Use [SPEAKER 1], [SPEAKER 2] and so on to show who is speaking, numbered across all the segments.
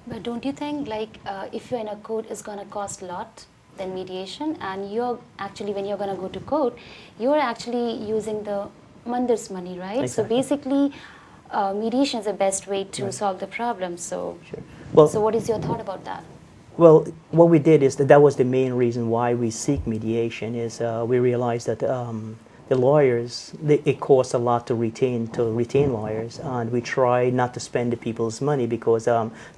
[SPEAKER 1] But don't you think, like, if you're in a court, it's going to cost a lot than mediation, and you're actually, when you're going to go to court, you're actually using the mandir's money, right? So
[SPEAKER 2] Exactly.
[SPEAKER 1] basically, mediation is the best way to
[SPEAKER 2] Right.
[SPEAKER 1] solve the problem. So,
[SPEAKER 2] Sure. Well,
[SPEAKER 1] so what is your thought about that?
[SPEAKER 2] Well, what we did is that was the main reason why we seek mediation. Is we realized that the lawyers, it costs a lot to retain lawyers, and we try not to spend the people's money because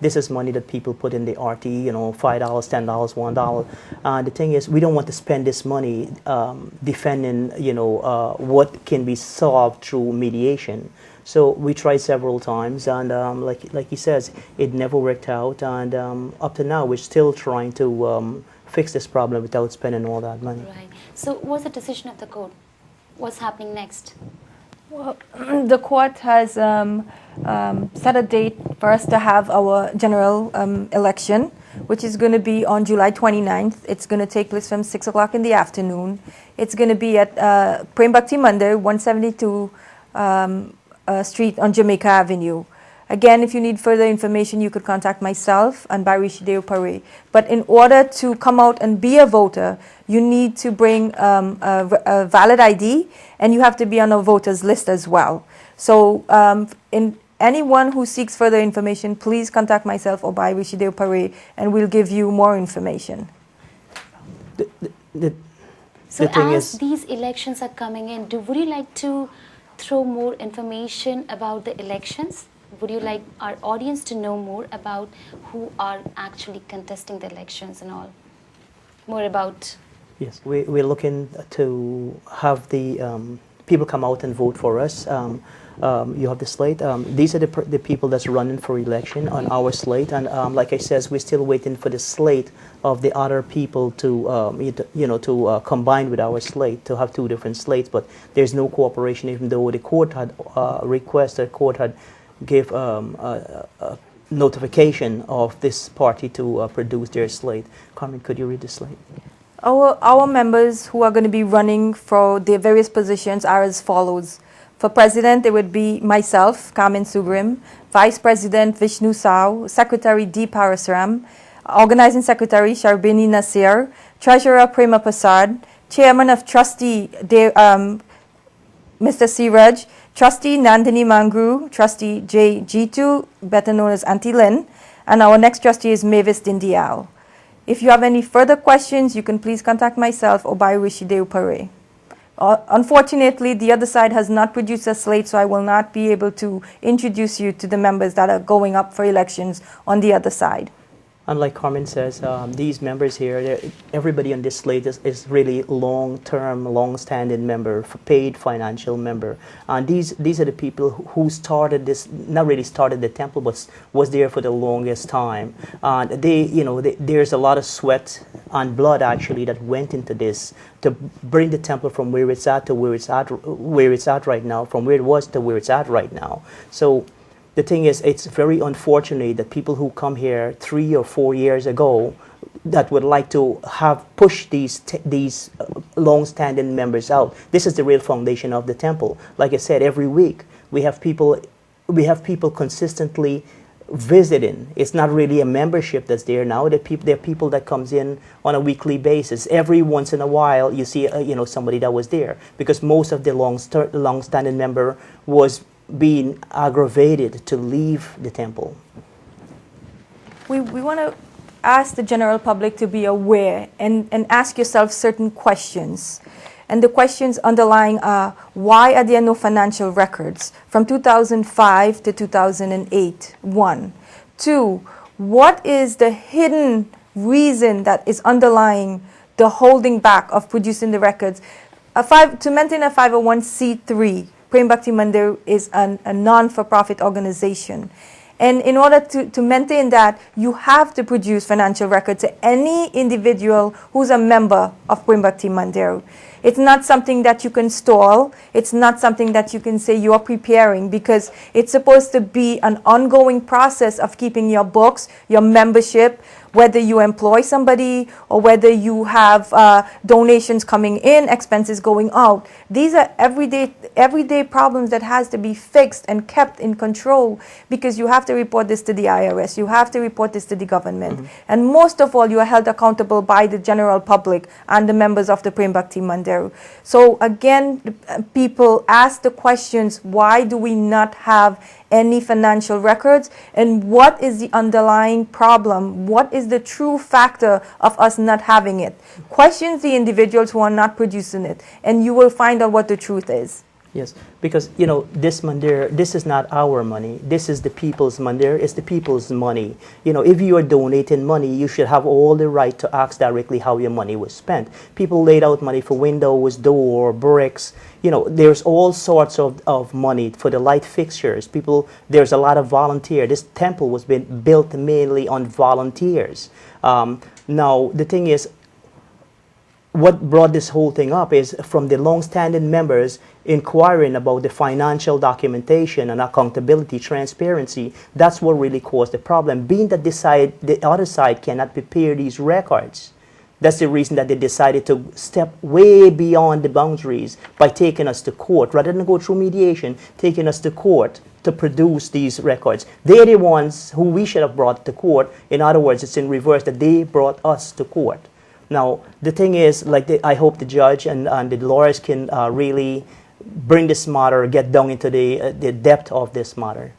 [SPEAKER 2] this is money that people put in the RT, $5, $10, $1. The thing is, we don't want to spend this money defending, what can be solved through mediation. So we tried several times, and like he says, it never worked out. And up to now, we're still trying to fix this problem without spending all that money.
[SPEAKER 1] Right. So what's the decision of the court? What's happening next?
[SPEAKER 3] Well, the court has set a date for us to have our general election, which is going to be on July 29th. It's going to take place from 6 o'clock in the afternoon. It's going to be at Prem Bhakti Mandir, 172 Street on Jamaica Avenue. Again, if you need further information, you could contact myself and Barry Shideo Pare. But in order to come out and be a voter, you need to bring a valid ID, and you have to be on a voters list as well. So in anyone who seeks further information, please contact myself or Barry Shideo Pare, and we'll give you more information.
[SPEAKER 1] So
[SPEAKER 2] The thing
[SPEAKER 1] as
[SPEAKER 2] is,
[SPEAKER 1] these elections are coming in, would you like to throw more information about the elections? Would you like our audience to know more about who are actually contesting the elections and all? More about...
[SPEAKER 2] yes, we're looking to have the people come out and vote for us. You have the slate. These are the people that's running for election on our slate, and like I says, we're still waiting for the slate of the other people to combine with our slate to have two different slates. But there's no cooperation, even though the court had give a notification of this party to produce their slate. Carmen, could you read the slate?
[SPEAKER 3] Our members who are going to be running for their various positions are as follows. For president, it would be myself, Carmen Subrim, vice president Vishnu Sao, secretary D. Parasram, organizing secretary Sharbini Nasir, treasurer Prema Prasad, chairman of trustee Mr. Siraj, trustee Nandini Mangru, trustee J. Jitu, better known as Auntie Lynn, and our next trustee is Mavis Dindial. If you have any further questions, you can please contact myself or Bayu Shideu Pare. Unfortunately, the other side has not produced a slate, so I will not be able to introduce you to the members that are going up for elections on the other side.
[SPEAKER 2] And like Carmen says, these members here, everybody on this slate is really long-term, long-standing member, paid financial member. And these are the people who started this, not really started the temple, but was there for the longest time. And there's a lot of sweat and blood actually that went into this to bring the temple from where it's at to where it's at right now, from where it was to where it's at right now. So the thing is, it's very unfortunate that people who come here 3 or 4 years ago that would like to have pushed these long-standing members out. This is the real foundation of the temple. Like I said, every week we have people consistently visiting. It's not really a membership that's there now. There are people that comes in on a weekly basis. Every once in a while, you see somebody that was there, because most of the long-standing member was being aggravated to leave the temple.
[SPEAKER 3] We want to ask the general public to be aware and ask yourself certain questions. And the questions underlying are, why are there no financial records from 2005 to 2008? 1. 2, what is the hidden reason that is underlying the holding back of producing the records? To maintain a 501c3, Prem Bhakti Mandir is a non-for-profit organization. And in order to maintain that, you have to produce financial records to any individual who's a member of Prem Bhakti Mandir. It's not something that you can stall. It's not something that you can say you're preparing, because it's supposed to be an ongoing process of keeping your books, your membership, whether you employ somebody or whether you have donations coming in, expenses going out. These are everyday problems that has to be fixed and kept in control, because you have to report this to the IRS, you have to report this to the government, and most of all, you are held accountable by the general public and the members of the Prem Bhakti Mandir. So again, people ask the questions, why do we not have any financial records, and what is the underlying problem? What is the true factor of us not having it? Questions the individuals who are not producing it, and you will find out what the truth is.
[SPEAKER 2] Yes, because this mandir, this is not our money. This is the people's mandir. It's the people's money. If you are donating money, you should have all the right to ask directly how your money was spent. People laid out money for windows, door, bricks. There's all sorts of money for the light fixtures. There's a lot of volunteer. This temple was being built mainly on volunteers. Now the thing is, what brought this whole thing up is from the long-standing members inquiring about the financial documentation and accountability, transparency. That's what really caused the problem. Being that the other side cannot prepare these records, that's the reason that they decided to step way beyond the boundaries by taking us to court. Rather than go through mediation, taking us to court to produce these records. They're the ones who we should have brought to court. In other words, it's in reverse, that they brought us to court. Now, the thing is, I hope the judge and the lawyers can really bring this matter, get down into the depth of this matter.